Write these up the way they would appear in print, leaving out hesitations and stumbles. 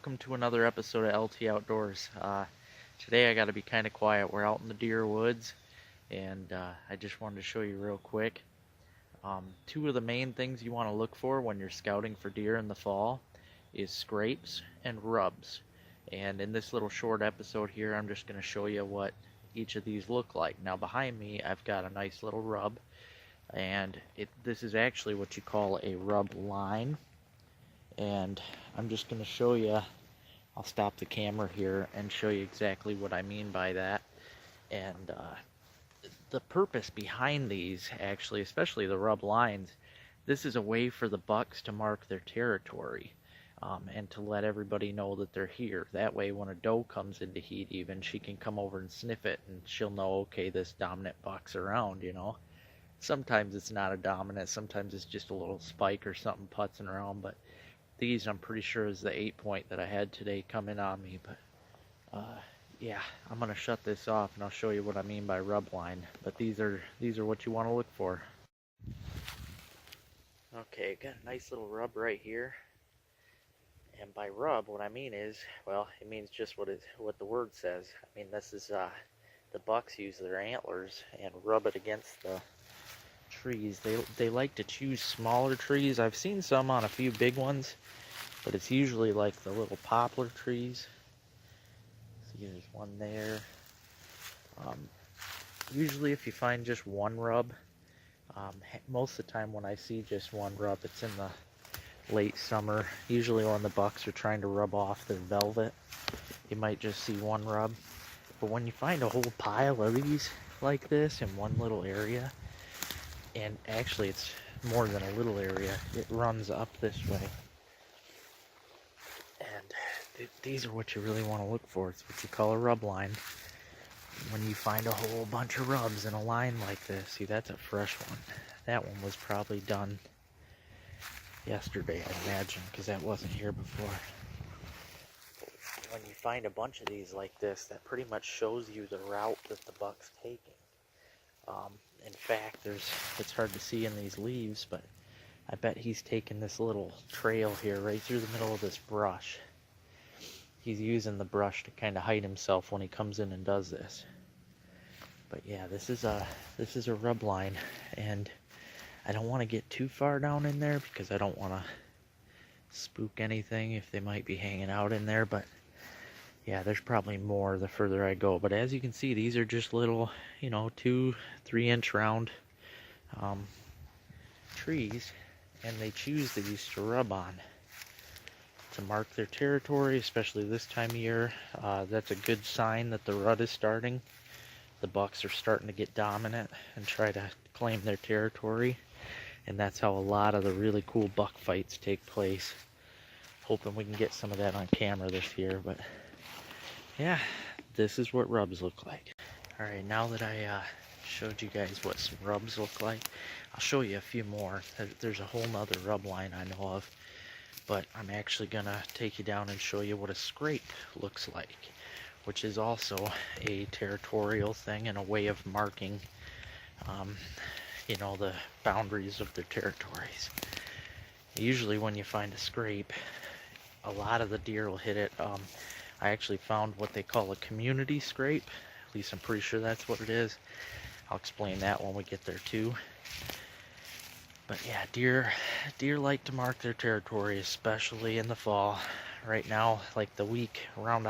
welcome to another episode of LT Outdoors. Today I got to be kind of quiet. We're out in the deer woods, and I just wanted to show you real quick. Two of the main things you want to look for when you're scouting for deer in the fall is scrapes and rubs. And in this little short episode here, I'm just going to show you what each of these look like. Now behind me, I've got a nice little rub, and this is actually what you call a rub line. And I'm just going to show you, I'll stop the camera here and show you exactly what I mean by that. And the purpose behind these, actually, especially the rub lines, this is a way for the bucks to mark their territory and to let everybody know that they're here. That way when a doe comes into heat even, she can come over and sniff it and she'll know, okay, this dominant buck's around, you know. Sometimes it's not a dominant, sometimes it's just a little spike or something putzing around, but these I'm pretty sure is the 8-point that I had today coming on me. But yeah, I'm gonna shut this off and I'll show you what I mean by rub line. But these are what you want to look for. Okay, got a nice little rub right here. And by rub, what I mean is, well, it means just what the word says. I mean, this is the bucks use their antlers and rub it against the trees. They like to choose smaller trees. I've seen some on a few big ones, but it's usually like the little poplar trees. See, there's one there. Usually if you find just one rub, most of the time when I see just one rub, it's in the late summer. Usually when the bucks are trying to rub off their velvet, you might just see one rub. But when you find a whole pile of these like this in one little area, and actually it's more than a little area, it runs up this way, and these are what you really want to look for. It's what you call a rub line. When you find a whole bunch of rubs in a line like this, see, that's a fresh one. That one was probably done yesterday, I imagine, because that wasn't here before. When you find a bunch of these like this, that pretty much shows you the route that the buck's taking. In fact, it's hard to see in these leaves, but I bet he's taking this little trail here right through the middle of this brush. He's using the brush to kind of hide himself when he comes in and does this. But yeah, this is a rub line, and I don't want to get too far down in there because I don't want to spook anything if they might be hanging out in there. But yeah, there's probably more the further I go. But as you can see, these are just little, 2-3 inch round trees, and they choose these to rub on to mark their territory, especially this time of year. That's a good sign that the rut is starting. The bucks are starting to get dominant and try to claim their territory, and that's how a lot of the really cool buck fights take place. Hoping we can get some of that on camera this year. But yeah, this is what rubs look like. Alright, now that I showed you guys what some rubs look like, I'll show you a few more. There's a whole nother rub line I know of, but I'm actually gonna take you down and show you what a scrape looks like, which is also a territorial thing and a way of marking the boundaries of their territories. Usually when you find a scrape, a lot of the deer will hit it. I actually found what they call a community scrape. At least I'm pretty sure that's what it is. I'll explain that when we get there too. But yeah, deer like to mark their territory, especially in the fall. Right now, like the week around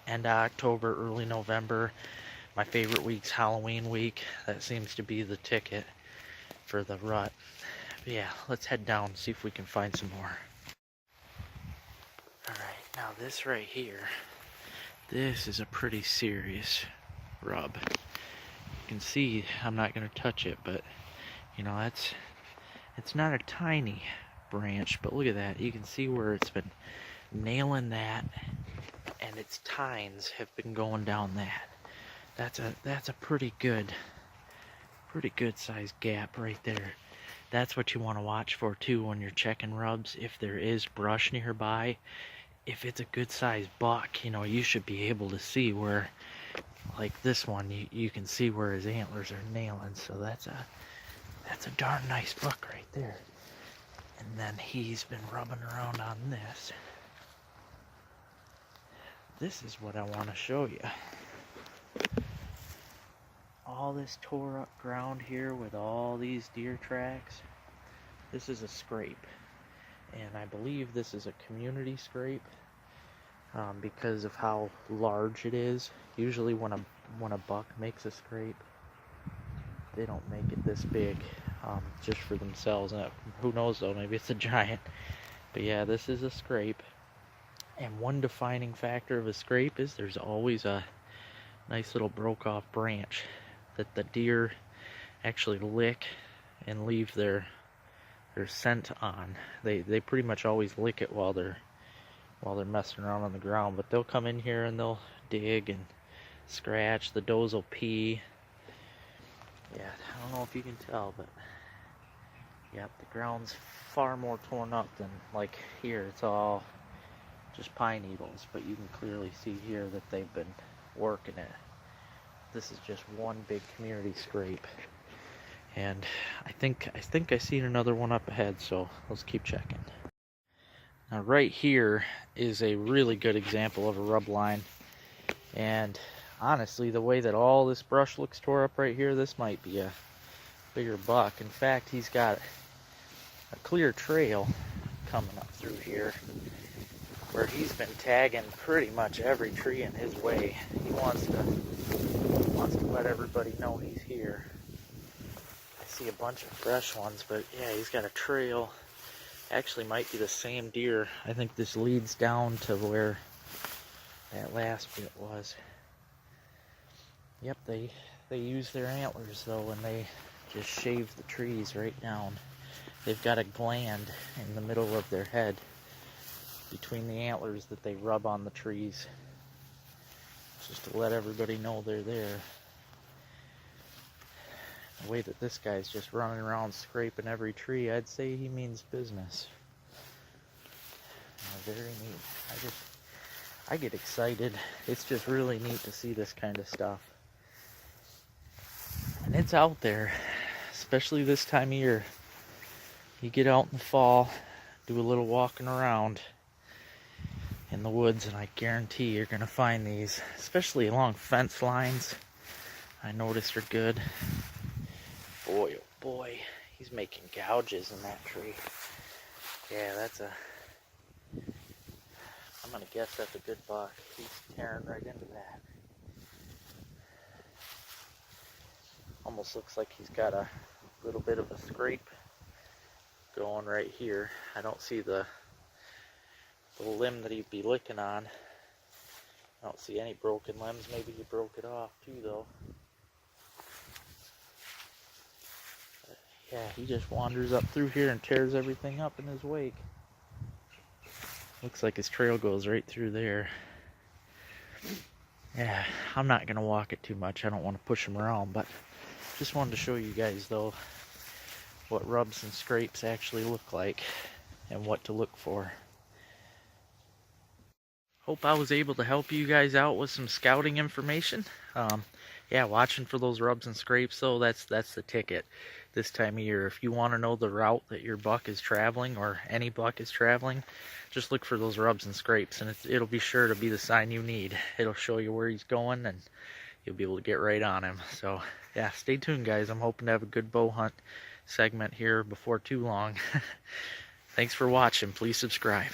end of October, early November. My favorite week's Halloween week. That seems to be the ticket for the rut. But yeah, let's head down and see if we can find some more. Alright, now this right here, this is a pretty serious rub. You can see I'm not going to touch it, but it's not a tiny branch, but look at that. You can see where it's been nailing that, and its tines have been going down that. That's a pretty good sized gap right there. That's what you want to watch for too when you're checking rubs. If there is brush nearby, if it's a good sized buck, you should be able to see where, like this one, you can see where his antlers are nailing. So that's a darn nice buck right there. And then he's been rubbing around on this. this is what I want to show you. All this tore up ground here with all these deer tracks. This is a scrape, and I believe this is a community scrape because of how large it is. Usually when a buck makes a scrape, they don't make it this big just for themselves. Who knows though, maybe it's a giant. But yeah, this is a scrape. And one defining factor of a scrape is there's always a nice little broke off branch that the deer actually lick and leave their scent on. They pretty much always lick it while they're messing around on the ground, but they'll come in here and they'll dig and scratch. The does will pee. Yeah, I don't know if you can tell, but yep, the ground's far more torn up than like here. It's all just pine needles, but you can clearly see here that they've been working it. This is just one big community scrape, and I think I seen another one up ahead, so let's keep checking. Now right here is a really good example of a rub line, and honestly, the way that all this brush looks tore up right here, this might be a bigger buck. In fact, he's got a clear trail coming up through here where he's been tagging pretty much every tree in his way. He wants to let everybody know he's here. I see a bunch of fresh ones, but yeah, he's got a trail. Actually might be the same deer. I think this leads down to where that last bit was. Yep, they use their antlers though, and they just shave the trees right down. They've got a gland in the middle of their head between the antlers that they rub on the trees just to let everybody know they're there. The way that this guy's just running around scraping every tree, I'd say he means business. Very neat. I get excited. It's just really neat to see this kind of stuff. And it's out there, especially this time of year. You get out in the fall, do a little walking around in the woods, and I guarantee you're going to find these, especially along fence lines. I noticed are good. Boy, oh boy, he's making gouges in that tree. Yeah, I'm going to guess that's a good buck. He's tearing right into that. Almost looks like he's got a little bit of a scrape going right here. I don't see the limb that he'd be licking on. I don't see any broken limbs. Maybe he broke it off too though. But yeah, he just wanders up through here and tears everything up in his wake. Looks like his trail goes right through there. Yeah, I'm not going to walk it too much. I don't want to push him around, but just wanted to show you guys though what rubs and scrapes actually look like and what to look for. Hope I was able to help you guys out with some scouting information. Yeah, watching for those rubs and scrapes though, that's the ticket this time of year. If you want to know the route that your buck is traveling, or any buck is traveling, just look for those rubs and scrapes, and it'll be sure to be the sign you need. It'll show you where he's going, and you'll be able to get right on him. So yeah, stay tuned guys. I'm hoping to have a good bow hunt segment here before too long. Thanks for watching. Please subscribe.